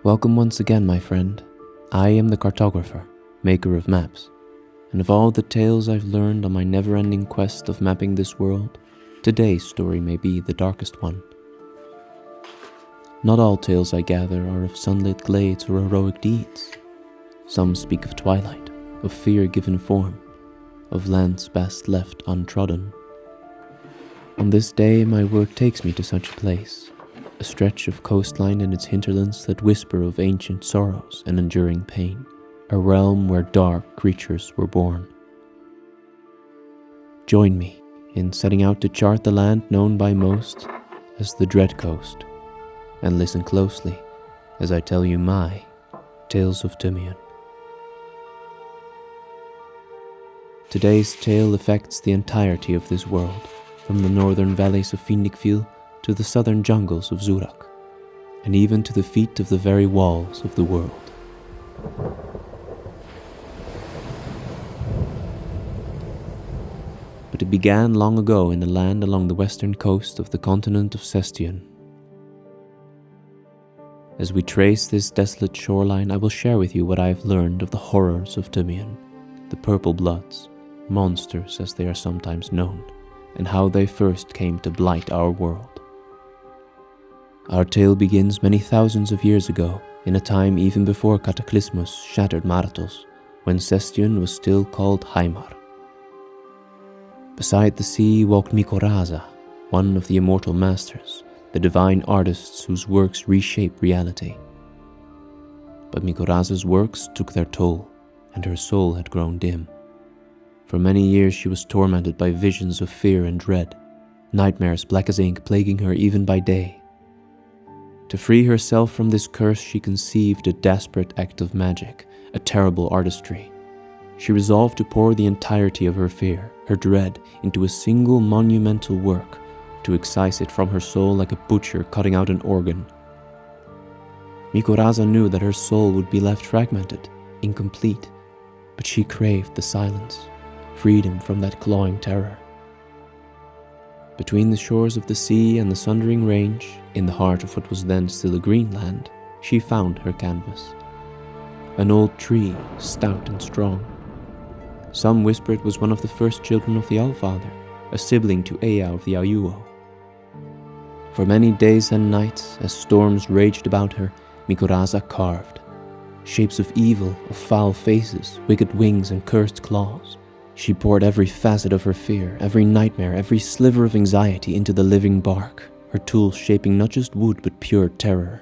Welcome once again, my friend. I am the Cartographer, maker of maps, and of all the tales I've learned on my never-ending quest of mapping this world, today's story may be the darkest one. Not all tales I gather are of sunlit glades or heroic deeds. Some speak of twilight, of fear given form, of lands best left untrodden. On this day, my work takes me to such a place, a stretch of coastline and its hinterlands that whisper of ancient sorrows and enduring pain, a realm where dark creatures were born. Join me in setting out to chart the land known by most as the Dreadcoast, and listen closely as I tell you my Tales of Tumiun. Today's tale affects the entirety of this world, from the northern valleys of Fiendikfjell to the southern jungles of Zurak, and even to the feet of the very walls of the world. But it began long ago in a land along the western coast of the continent of Tumiun. As we trace this desolate shoreline, I will share with you what I have learned of the horrors of Tumiun, the purple bloods, monsters as they are sometimes known, and how they first came to blight our world. Our tale begins many thousands of years ago, in a time even before cataclysmus shattered Martos, when Tumiun was still called Heimar. Beside the sea walked Mikoraza, one of the immortal masters, the divine artists whose works reshape reality. But Mikoraza's works took their toll, and her soul had grown dim. For many years she was tormented by visions of fear and dread, nightmares black as ink plaguing her even by day. To free herself from this curse, she conceived a desperate act of magic, a terrible artistry. She resolved to pour the entirety of her fear, her dread, into a single monumental work, to excise it from her soul like a butcher cutting out an organ. Mikoraza knew that her soul would be left fragmented, incomplete, but she craved the silence, freedom from that clawing terror. Between the shores of the sea and the sundering range, in the heart of what was then still a green land, she found her canvas. An old tree, stout and strong. Some whisper it was one of the first children of the Allfather, a sibling to Ea of the Ayuo. For many days and nights, as storms raged about her, Mikoraza carved. Shapes of evil, of foul faces, wicked wings and cursed claws. She poured every facet of her fear, every nightmare, every sliver of anxiety into the living bark, her tools shaping not just wood but pure terror.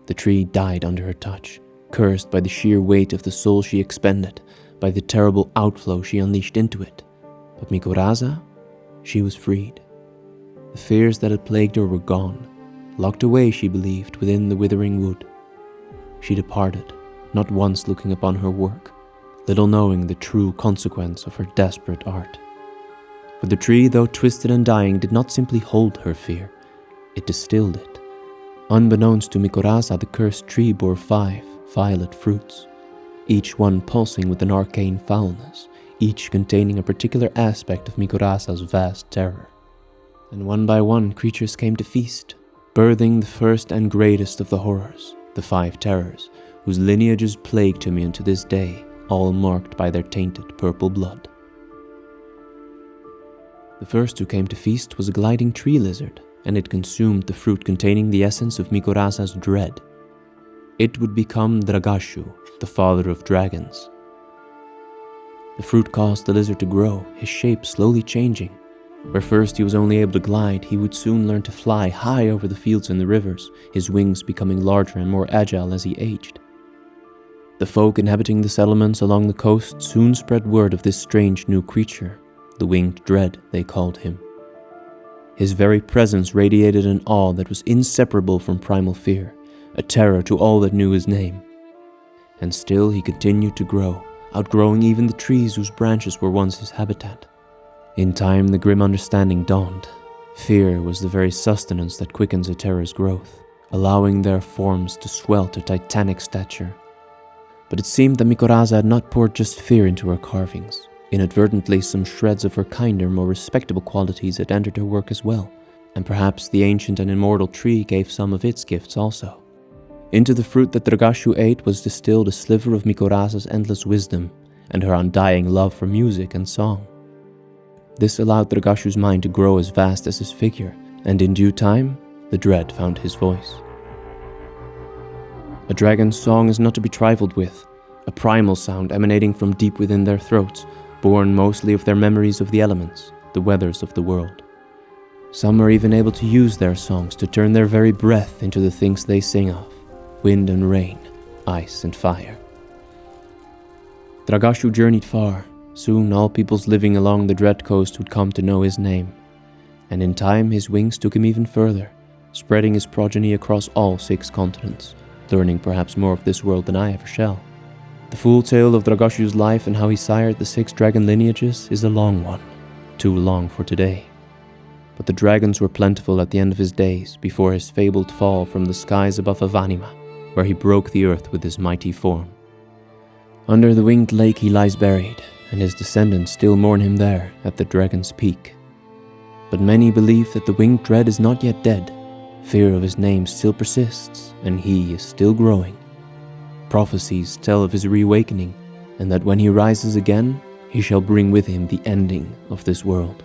The tree died under her touch, cursed by the sheer weight of the soul she expended, by the terrible outflow she unleashed into it. But Mikoraza, she was freed. The fears that had plagued her were gone, locked away, she believed, within the withering wood. She departed, not once looking upon her work, little knowing the true consequence of her desperate art. For the tree, though twisted and dying, did not simply hold her fear, it distilled it. Unbeknownst to Mikoraza, the cursed tree bore 5 violet fruits, each one pulsing with an arcane foulness, each containing a particular aspect of Mikoraza's vast terror. And one by one creatures came to feast, birthing the first and greatest of the horrors, the 5 terrors, whose lineages plague Tumiun to this day, all marked by their tainted purple blood. The first who came to feast was a gliding tree lizard, and it consumed the fruit containing the essence of Mikoraza's dread. It would become Dragashu, the father of dragons. The fruit caused the lizard to grow, his shape slowly changing. Where first he was only able to glide, he would soon learn to fly high over the fields and the rivers, his wings becoming larger and more agile as he aged. The folk inhabiting the settlements along the coast soon spread word of this strange new creature, the Winged Dread, they called him. His very presence radiated an awe that was inseparable from primal fear, a terror to all that knew his name. And still he continued to grow, outgrowing even the trees whose branches were once his habitat. In time, the grim understanding dawned. Fear was the very sustenance that quickens a terror's growth, allowing their forms to swell to titanic stature. But it seemed that Mikoraza had not poured just fear into her carvings. Inadvertently, some shreds of her kinder, more respectable qualities had entered her work as well, and perhaps the ancient and immortal tree gave some of its gifts also. Into the fruit that Dragashu ate was distilled a sliver of Mikoraza's endless wisdom and her undying love for music and song. This allowed Dragashu's mind to grow as vast as his figure, and in due time, the dread found his voice. A dragon's song is not to be trifled with, a primal sound emanating from deep within their throats, born mostly of their memories of the elements, the weathers of the world. Some are even able to use their songs to turn their very breath into the things they sing of: wind and rain, ice and fire. Dragashu journeyed far. Soon all peoples living along the Dreadcoast would come to know his name, and in time his wings took him even further, spreading his progeny across all 6 continents, learning perhaps more of this world than I ever shall. The full tale of Dragashu's life and how he sired the 6 dragon lineages is a long one, too long for today. But the dragons were plentiful at the end of his days, before his fabled fall from the skies above Avanima, where he broke the earth with his mighty form. Under the winged lake he lies buried, and his descendants still mourn him there at the Dragon's Peak. But many believe that the winged dread is not yet dead. Fear of his name still persists, and he is still growing. Prophecies tell of his reawakening, and that when he rises again, he shall bring with him the ending of this world.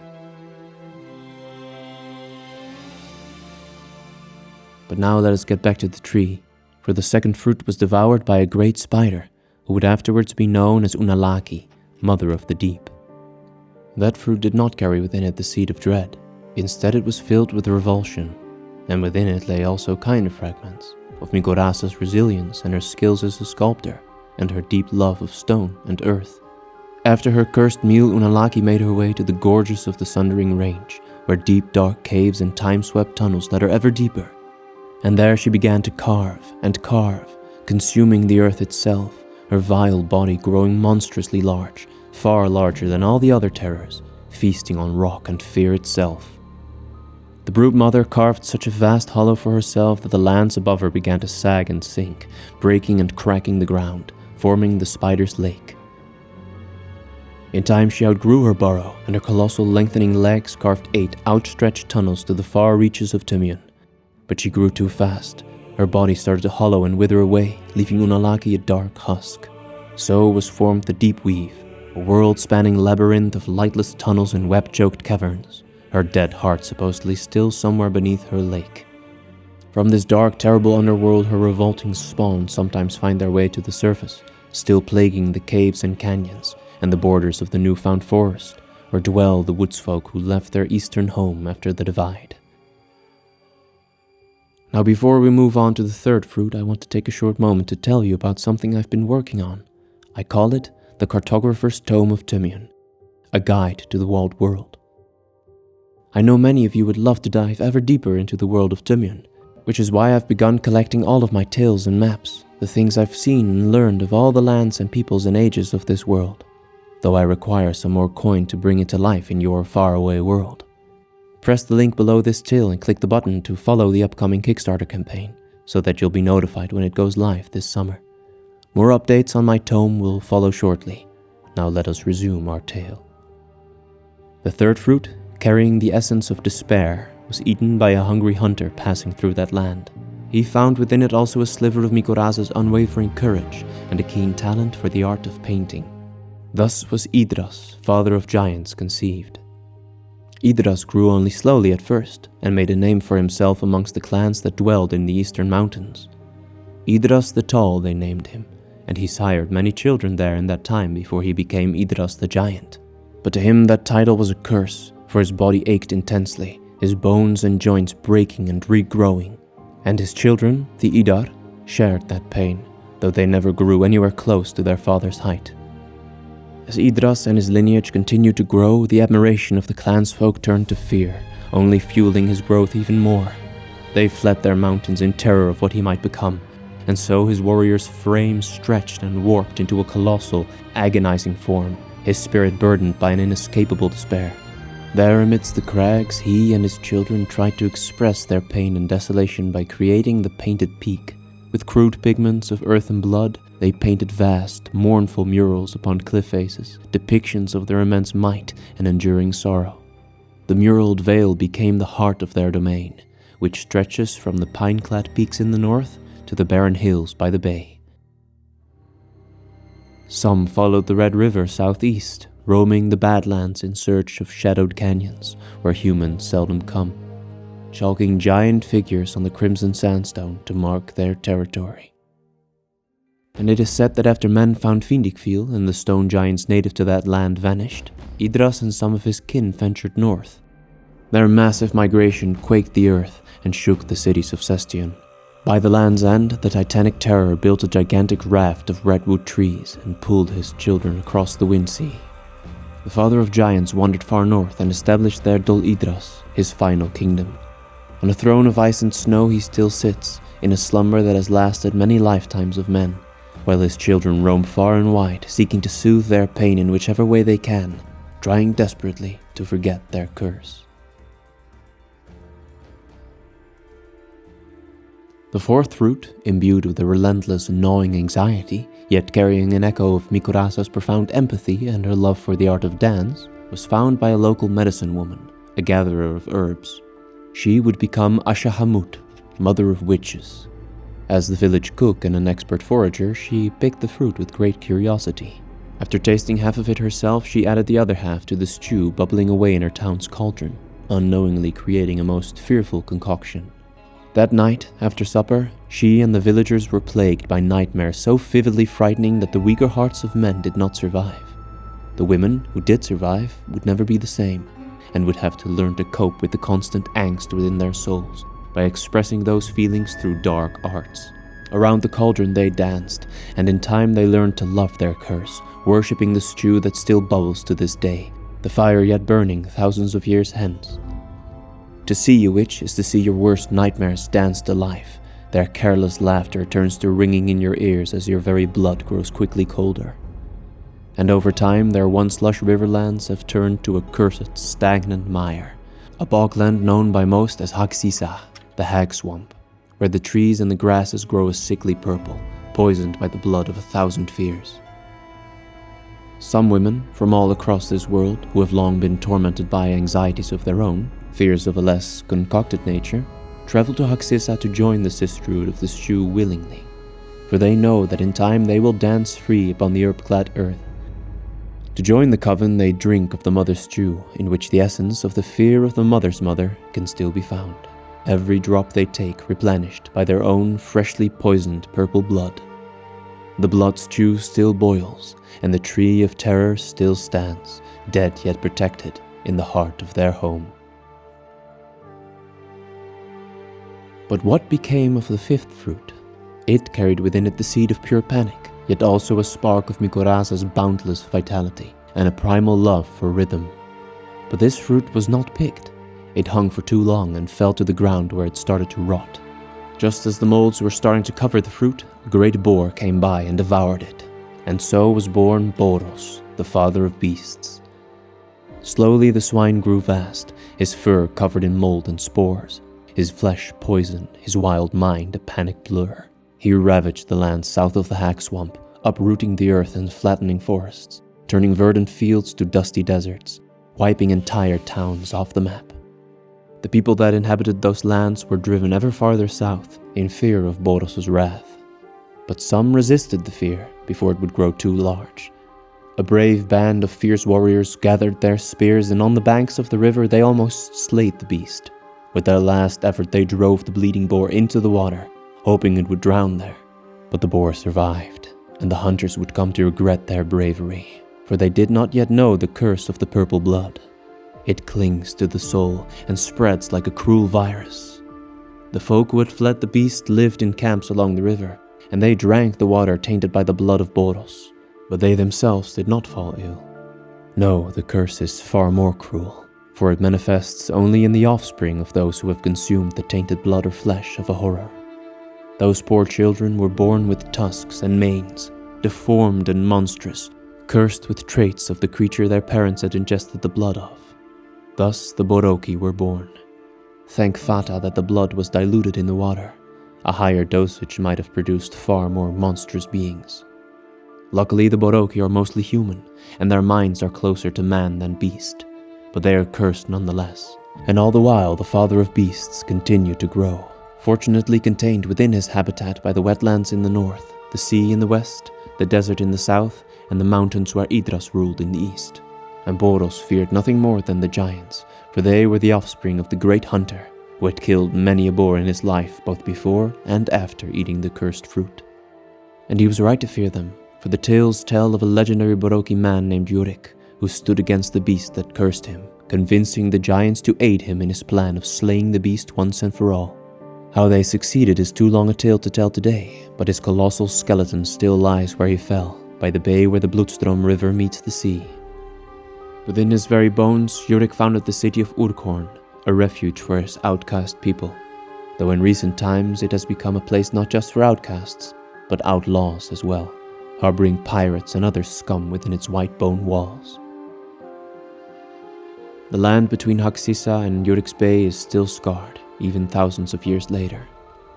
But now let us get back to the tree, for the second fruit was devoured by a great spider, who would afterwards be known as Unalaki, Mother of the Deep. That fruit did not carry within it the seed of dread. Instead it was filled with revulsion, and within it lay also kind fragments of Mikoraza's resilience and her skills as a sculptor, and her deep love of stone and earth. After her cursed meal, Unalaki made her way to the gorges of the Sundering Range, where deep dark caves and time-swept tunnels led her ever deeper. And there she began to carve and carve, consuming the earth itself, her vile body growing monstrously large, far larger than all the other terrors, feasting on rock and fear itself. The brute mother carved such a vast hollow for herself that the lands above her began to sag and sink, breaking and cracking the ground, forming the spider's lake. In time she outgrew her burrow, and her colossal lengthening legs carved 8 outstretched tunnels to the far reaches of Tumiun. But she grew too fast. Her body started to hollow and wither away, leaving Unalaki a dark husk. So was formed the Deep Weave, a world-spanning labyrinth of lightless tunnels and web-choked caverns, her dead heart supposedly still somewhere beneath her lake. From this dark, terrible underworld her revolting spawn sometimes find their way to the surface, still plaguing the caves and canyons and the borders of the newfound forest, where dwell the woodsfolk who left their eastern home after the Divide. Now before we move on to the third fruit, I want to take a short moment to tell you about something I've been working on. I call it the Cartographer's Tome of Tumiun, a guide to the walled world. I know many of you would love to dive ever deeper into the world of Tumiun, which is why I've begun collecting all of my tales and maps, the things I've seen and learned of all the lands and peoples and ages of this world, though I require some more coin to bring it to life in your faraway world. Press the link below this tale and click the button to follow the upcoming Kickstarter campaign, so that you'll be notified when it goes live this summer. More updates on my tome will follow shortly. Now let us resume our tale. The third fruit, carrying the essence of despair, was eaten by a hungry hunter passing through that land. He found within it also a sliver of Mikoraza's unwavering courage and a keen talent for the art of painting. Thus was Idras, father of giants, conceived. Idras grew only slowly at first, and made a name for himself amongst the clans that dwelled in the eastern mountains. Idras the Tall they named him, and he sired many children there in that time before he became Idras the Giant. But to him that title was a curse, for his body ached intensely, his bones and joints breaking and regrowing, and his children, the Idar, shared that pain, though they never grew anywhere close to their father's height. As Idras and his lineage continued to grow, the admiration of the clansfolk turned to fear, only fueling his growth even more. They fled their mountains in terror of what he might become, and so his warrior's frame stretched and warped into a colossal, agonizing form, his spirit burdened by an inescapable despair. There amidst the crags, he and his children tried to express their pain and desolation by creating the Painted Peak. With crude pigments of earth and blood, they painted vast, mournful murals upon cliff faces, depictions of their immense might and enduring sorrow. The muraled vale became the heart of their domain, which stretches from the pine-clad peaks in the north to to the barren hills by the bay. Some followed the Red River southeast, roaming the Badlands in search of shadowed canyons where humans seldom come, chalking giant figures on the crimson sandstone to mark their territory. And it is said that after men found Vindikfjell and the stone giants native to that land vanished, Idras and some of his kin ventured north. Their massive migration quaked the earth and shook the cities of Cestian. By the land's end, the titanic terror built a gigantic raft of redwood trees and pulled his children across the wind sea. The father of giants wandered far north and established there Dol Idras, his final kingdom. On a throne of ice and snow he still sits, in a slumber that has lasted many lifetimes of men, while his children roam far and wide, seeking to soothe their pain in whichever way they can, trying desperately to forget their curse. The fourth fruit, imbued with a relentless, gnawing anxiety, yet carrying an echo of Mikoraza's profound empathy and her love for the art of dance, was found by a local medicine woman, a gatherer of herbs. She would become Ashahamut, mother of witches. As the village cook and an expert forager, she picked the fruit with great curiosity. After tasting half of it herself, she added the other half to the stew bubbling away in her town's cauldron, unknowingly creating a most fearful concoction. That night, after supper, she and the villagers were plagued by nightmares so vividly frightening that the weaker hearts of men did not survive. The women who did survive would never be the same, and would have to learn to cope with the constant angst within their souls by expressing those feelings through dark arts. Around the cauldron they danced, and in time they learned to love their curse, worshipping the stew that still bubbles to this day, the fire yet burning thousands of years hence. To see a witch is to see your worst nightmares danced to life. Their careless laughter turns to ringing in your ears as your very blood grows quickly colder. And over time, their once lush riverlands have turned to a cursed, stagnant mire, a bogland known by most as Hagsisa, the hag swamp, where the trees and the grasses grow a sickly purple, poisoned by the blood of 1,000 fears. Some women from all across this world, who have long been tormented by anxieties of their own, fears of a less concocted nature, travel to Hagsisa to join the sisterhood of the stew willingly, for they know that in time they will dance free upon the herb-clad earth. To join the coven, they drink of the mother's stew, in which the essence of the fear of the mother's mother can still be found, every drop they take replenished by their own freshly poisoned purple blood. The blood stew still boils, and the tree of terror still stands, dead yet protected, in the heart of their home. But what became of the fifth fruit? It carried within it the seed of pure panic, yet also a spark of Mikoraza's boundless vitality and a primal love for rhythm. But this fruit was not picked. It hung for too long and fell to the ground where it started to rot. Just as the molds were starting to cover the fruit, a great boar came by and devoured it. And so was born Boros, the father of beasts. Slowly the swine grew vast, his fur covered in mold and spores, his flesh poisoned, his wild mind a panic blur. He ravaged the lands south of the hag swamp, uprooting the earth and flattening forests, turning verdant fields to dusty deserts, wiping entire towns off the map. The people that inhabited those lands were driven ever farther south in fear of Boros' wrath. But some resisted the fear before it would grow too large. A brave band of fierce warriors gathered their spears, and on the banks of the river they almost slayed the beast. With their last effort they drove the bleeding boar into the water, hoping it would drown there. But the boar survived, and the hunters would come to regret their bravery, for they did not yet know the curse of the purple blood. It clings to the soul and spreads like a cruel virus. The folk who had fled the beast lived in camps along the river, and they drank the water tainted by the blood of Boros, but they themselves did not fall ill. No, the curse is far more cruel, for it manifests only in the offspring of those who have consumed the tainted blood or flesh of a horror. Those poor children were born with tusks and manes, deformed and monstrous, cursed with traits of the creature their parents had ingested the blood of. Thus the Boroki were born. Thank Fata that the blood was diluted in the water. A higher dosage might have produced far more monstrous beings. Luckily the Boroki are mostly human, and their minds are closer to man than beast. But they are cursed nonetheless, and all the while the father of beasts continued to grow, fortunately contained within his habitat by the wetlands in the north, the sea in the west, the desert in the south, and the mountains where Idras ruled in the east. And Boros feared nothing more than the giants, for they were the offspring of the great hunter, who had killed many a boar in his life both before and after eating the cursed fruit. And he was right to fear them, for the tales tell of a legendary Boroki man named Yurik, who stood against the beast that cursed him, convincing the giants to aid him in his plan of slaying the beast once and for all. How they succeeded is too long a tale to tell today, but his colossal skeleton still lies where he fell, by the bay where the Blodstrom River meets the sea. Within his very bones, Yurik founded the city of Urkorn, a refuge for his outcast people, though in recent times it has become a place not just for outcasts, but outlaws as well, harboring pirates and other scum within its white bone walls. The land between Haksisa and Yurik's Bay is still scarred, even thousands of years later.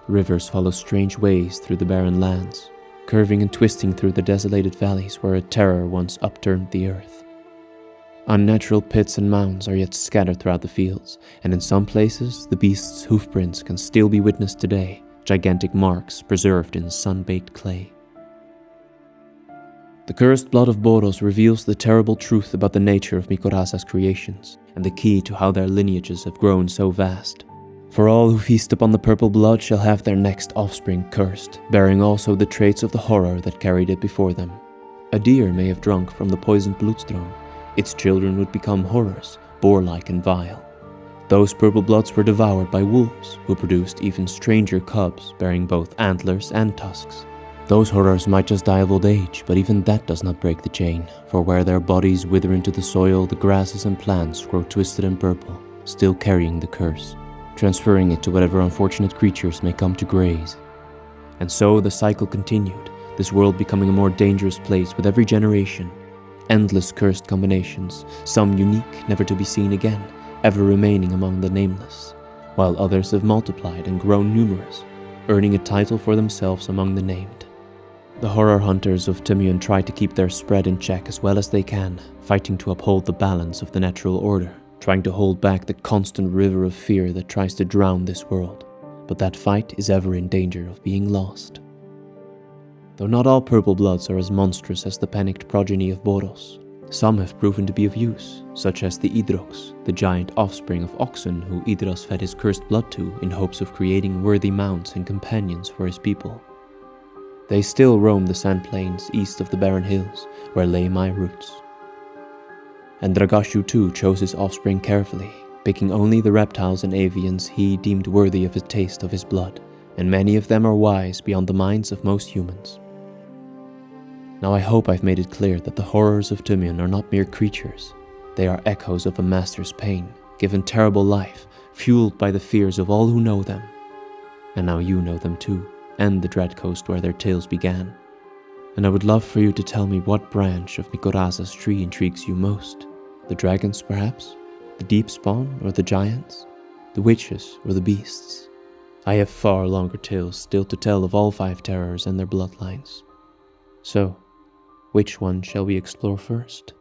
Rivers follow strange ways through the barren lands, curving and twisting through the desolated valleys where a terror once upturned the earth. Unnatural pits and mounds are yet scattered throughout the fields, and in some places the beast's hoofprints can still be witnessed today, gigantic marks preserved in sun-baked clay. The cursed blood of Boros reveals the terrible truth about the nature of Mikoraza's creations, and the key to how their lineages have grown so vast. For all who feast upon the purple blood shall have their next offspring cursed, bearing also the traits of the horror that carried it before them. A deer may have drunk from the poisoned Blodstrom. Its children would become horrors, boar-like and vile. Those purple bloods were devoured by wolves, who produced even stranger cubs bearing both antlers and tusks. Those horrors might just die of old age, but even that does not break the chain, for where their bodies wither into the soil, the grasses and plants grow twisted and purple, still carrying the curse, transferring it to whatever unfortunate creatures may come to graze. And so the cycle continued, this world becoming a more dangerous place with every generation. Endless cursed combinations, some unique, never to be seen again, ever remaining among the nameless, while others have multiplied and grown numerous, earning a title for themselves among the named. The horror hunters of Tumiun try to keep their spread in check as well as they can, fighting to uphold the balance of the natural order, trying to hold back the constant river of fear that tries to drown this world, but that fight is ever in danger of being lost. Though not all purple bloods are as monstrous as the panicked progeny of Boros, some have proven to be of use, such as the Idrox, the giant offspring of oxen who Idras fed his cursed blood to in hopes of creating worthy mounts and companions for his people. They still roam the sand plains east of the barren hills, where lay my roots. And Dragashu too chose his offspring carefully, picking only the reptiles and avians he deemed worthy of a taste of his blood, and many of them are wise beyond the minds of most humans. Now I hope I've made it clear that the horrors of Tumiun are not mere creatures. They are echoes of a master's pain, given terrible life, fueled by the fears of all who know them. And now you know them too, and the Dreadcoast where their tales began. And I would love for you to tell me what branch of Mikoraza's tree intrigues you most. The dragons, perhaps? The Deepspawn, or the giants? The witches, or the beasts? I have far longer tales still to tell of all 5 terrors and their bloodlines. So, which one shall we explore first?